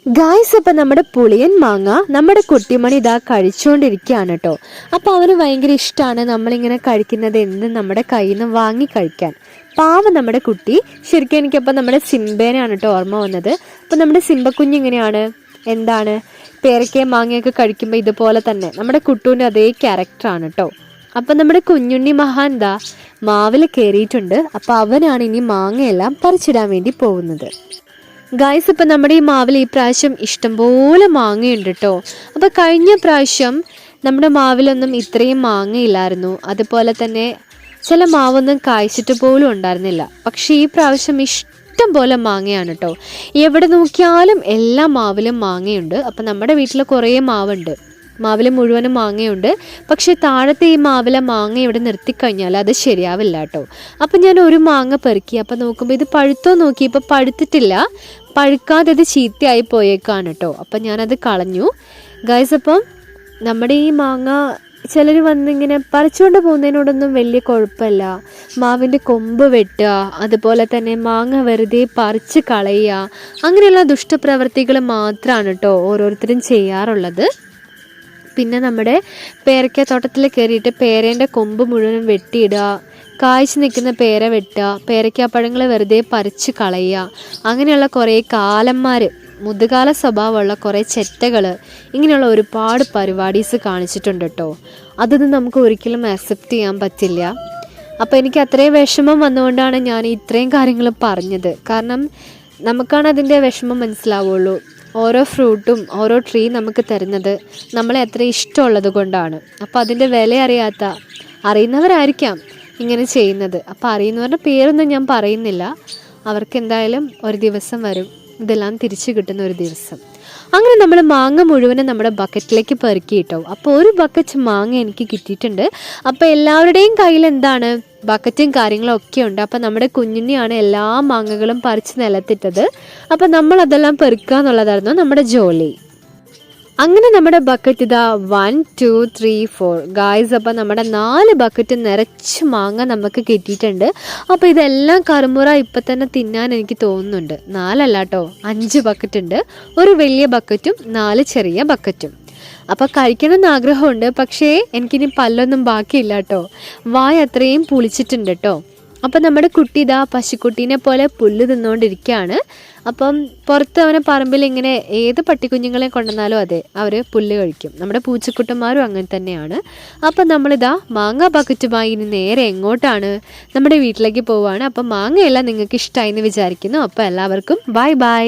Guys, അപ്പം നമ്മുടെ പുളിയൻ മാങ്ങ നമ്മുടെ കുട്ടിമണി ഇതാ കഴിച്ചുകൊണ്ടിരിക്കുകയാണ് കേട്ടോ. അപ്പം അവന് ഭയങ്കര ഇഷ്ടമാണ് നമ്മളിങ്ങനെ കഴിക്കുന്നത് എന്ത് നമ്മുടെ കയ്യിൽ നിന്ന് വാങ്ങി കഴിക്കാൻ. പാവം നമ്മുടെ കുട്ടി. ശരിക്കും എനിക്കപ്പം നമ്മുടെ സിംബേനാണ് കേട്ടോ ഓർമ്മ വന്നത്. അപ്പം നമ്മുടെ സിംബക്കുഞ്ഞ് ഇങ്ങനെയാണ്, എന്താണ് പേരക്കയും മാങ്ങയൊക്കെ കഴിക്കുമ്പോൾ ഇതുപോലെ തന്നെ നമ്മുടെ കുട്ടൂൻ്റെ അതേ ക്യാരക്ടറാണ് കേട്ടോ. അപ്പം നമ്മുടെ കുഞ്ഞുണ്ണി മഹാൻ ദാ മാവിൽ കയറിയിട്ടുണ്ട്. അപ്പം അവനാണ് ഇനി മാങ്ങയെല്ലാം പറിച്ചിടാൻ വേണ്ടി പോകുന്നത്. ഗായ്സ്, ഇപ്പം നമ്മുടെ ഈ മാവിൽ ഈ പ്രാവശ്യം ഇഷ്ടംപോലെ മാങ്ങയുണ്ട് കേട്ടോ. അപ്പോൾ കഴിഞ്ഞ പ്രാവശ്യം നമ്മുടെ മാവിലൊന്നും ഇത്രയും മാങ്ങയില്ലായിരുന്നു. അതുപോലെ തന്നെ ചില മാവൊന്നും കായ്ച്ചിട്ട് പോലും ഉണ്ടായിരുന്നില്ല. പക്ഷേ ഈ പ്രാവശ്യം ഇഷ്ടം പോലെ മാങ്ങയാണ് കേട്ടോ. എവിടെ നോക്കിയാലും എല്ലാ മാവിലും മാങ്ങയുണ്ട്. അപ്പം നമ്മുടെ വീട്ടിൽ കുറേ മാവുണ്ട്, മാവിൽ മുഴുവനും മാങ്ങയുണ്ട്. പക്ഷേ താഴത്തെ ഈ മാവിലെ മാങ്ങ ഇവിടെ നിർത്തിക്കഴിഞ്ഞാൽ അത് ശരിയാവില്ല കേട്ടോ. അപ്പം ഞാൻ ഒരു മാങ്ങ പെറുക്കി. അപ്പം നോക്കുമ്പോൾ ഇത് പഴുത്തോ നോക്കി, ഇപ്പം പഴുത്തിട്ടില്ല, പഴുക്കാതെ ഇത് ചീത്തയായി പോയേക്കാണ് കേട്ടോ. അപ്പം ഞാനത് കളഞ്ഞു ഗൈസ്. അപ്പം നമ്മുടെ ഈ മാങ്ങ ചിലർ വന്നിങ്ങനെ പറിച്ചുകൊണ്ട് പോകുന്നതിനോടൊന്നും വലിയ കുഴപ്പമില്ല. മാവിൻ്റെ കൊമ്പ് വെട്ടുക, അതുപോലെ തന്നെ മാങ്ങ വെറുതെ പറിച്ച് കളയുക, അങ്ങനെയുള്ള ദുഷ്ടപ്രവർത്തികൾ മാത്രമാണ് കേട്ടോ ഓരോരുത്തരും ചെയ്യാറുള്ളത്. പിന്നെ നമ്മുടെ പേരയ്ക്കത്തോട്ടത്തിൽ കയറിയിട്ട് പേരേൻ്റെ കൊമ്പ് മുഴുവൻ വെട്ടിയിടുക, കായ്ച്ചു നിൽക്കുന്ന പേര വെട്ടുക, പേരയ്ക്കാപ്പഴങ്ങൾ വെറുതെ പറിച്ച് കളയുക, അങ്ങനെയുള്ള കുറേ കാലന്മാർ, മുതുകാല സ്വഭാവമുള്ള കുറേ ചെറ്റകൾ, ഇങ്ങനെയുള്ള ഒരുപാട് പരിപാടീസ് കാണിച്ചിട്ടുണ്ട് കേട്ടോ. അതൊന്നും നമുക്ക് ഒരിക്കലും അക്സെപ്റ്റ് ചെയ്യാൻ പറ്റില്ല. അപ്പോൾ എനിക്ക് അത്രയും വിഷമം വന്നുകൊണ്ടാണ് ഞാൻ ഇത്രയും കാര്യങ്ങൾ പറഞ്ഞത്. കാരണം നമുക്കാണ് അതിൻ്റെ വിഷമം മനസ്സിലാവുള്ളൂ. ഓരോ ഫ്രൂട്ടും ഓരോ ട്രീ നമുക്ക് തരുന്നത് നമ്മളെ അത്ര ഇഷ്ടമുള്ളത് കൊണ്ടാണ്. അപ്പോൾ അതിൻ്റെ വില അറിയുന്നവരായിരിക്കാം ഇങ്ങനെ ചെയ്യുന്നത്. അപ്പോൾ അറിയുന്നവരുടെ പേരൊന്നും ഞാൻ പറയുന്നില്ല. അവർക്ക് എന്തായാലും ഒരു ദിവസം വരും ഇതെല്ലാം തിരിച്ചു കിട്ടുന്ന ഒരു ദിവസം. അങ്ങനെ നമ്മൾ മാങ്ങ മുഴുവനും നമ്മുടെ ബക്കറ്റിലേക്ക് പെറുക്കി ഇട്ടോ. അപ്പോൾ ഒരു ബക്കറ്റ് മാങ്ങ എനിക്ക് കിട്ടിയിട്ടുണ്ട്. അപ്പോൾ എല്ലാവരുടെയും കയ്യിൽ എന്താണ് ബക്കറ്റും കാര്യങ്ങളും ഒക്കെ ഉണ്ട്. അപ്പം നമ്മുടെ കുഞ്ഞിനെയാണ് എല്ലാ മാങ്ങകളും പറിച്ച് നിലത്തിട്ടത്. അപ്പം നമ്മൾ അതെല്ലാം പെറുക്കുക എന്നുള്ളതായിരുന്നു നമ്മുടെ ജോലി. അങ്ങനെ നമ്മുടെ ബക്കറ്റ് ഇതാ 1 2 3 4 ഗായ്സ്. അപ്പം നമ്മുടെ 4 ബക്കറ്റ് നിറച്ച് മാങ്ങ നമുക്ക് കിട്ടിയിട്ടുണ്ട്. അപ്പോൾ ഇതെല്ലാം കറുമുറ ഇപ്പം തന്നെ തിന്നാൻ എനിക്ക് തോന്നുന്നുണ്ട്. 4 അല്ല കേട്ടോ, 5 ബക്കറ്റ് ഉണ്ട്. ഒരു വലിയ ബക്കറ്റും 4 ചെറിയ ബക്കറ്റും. അപ്പോൾ കഴിക്കണമെന്ന് ആഗ്രഹമുണ്ട്, പക്ഷേ എനിക്കിനി പല്ലൊന്നും ബാക്കിയില്ല കേട്ടോ. വായ അത്രയും പുളിച്ചിട്ടുണ്ട് കേട്ടോ. അപ്പം നമ്മുടെ കുട്ടി ഇതാ പശുക്കുട്ടീനെ പോലെ പുല്ല് തിന്നുകൊണ്ടിരിക്കുകയാണ്. അപ്പം പുറത്ത് അവനെ പറമ്പിൽ ഇങ്ങനെ ഏത് പട്ടിക്കുഞ്ഞുങ്ങളെ കൊണ്ടുവന്നാലും അതെ, അവർ പുല്ല് കഴിക്കും. നമ്മുടെ പൂച്ചക്കുട്ടന്മാരും അങ്ങനെ തന്നെയാണ്. അപ്പം നമ്മളിതാ മാങ്ങ ബക്കറ്റുമായി ഇനി നേരെ എങ്ങോട്ടാണ്, നമ്മുടെ വീട്ടിലേക്ക് പോവുകയാണ്. അപ്പം മാങ്ങയെല്ലാം നിങ്ങൾക്ക് ഇഷ്ടമായി എന്ന് വിചാരിക്കുന്നു. അപ്പോൾ എല്ലാവർക്കും ബൈ ബൈ.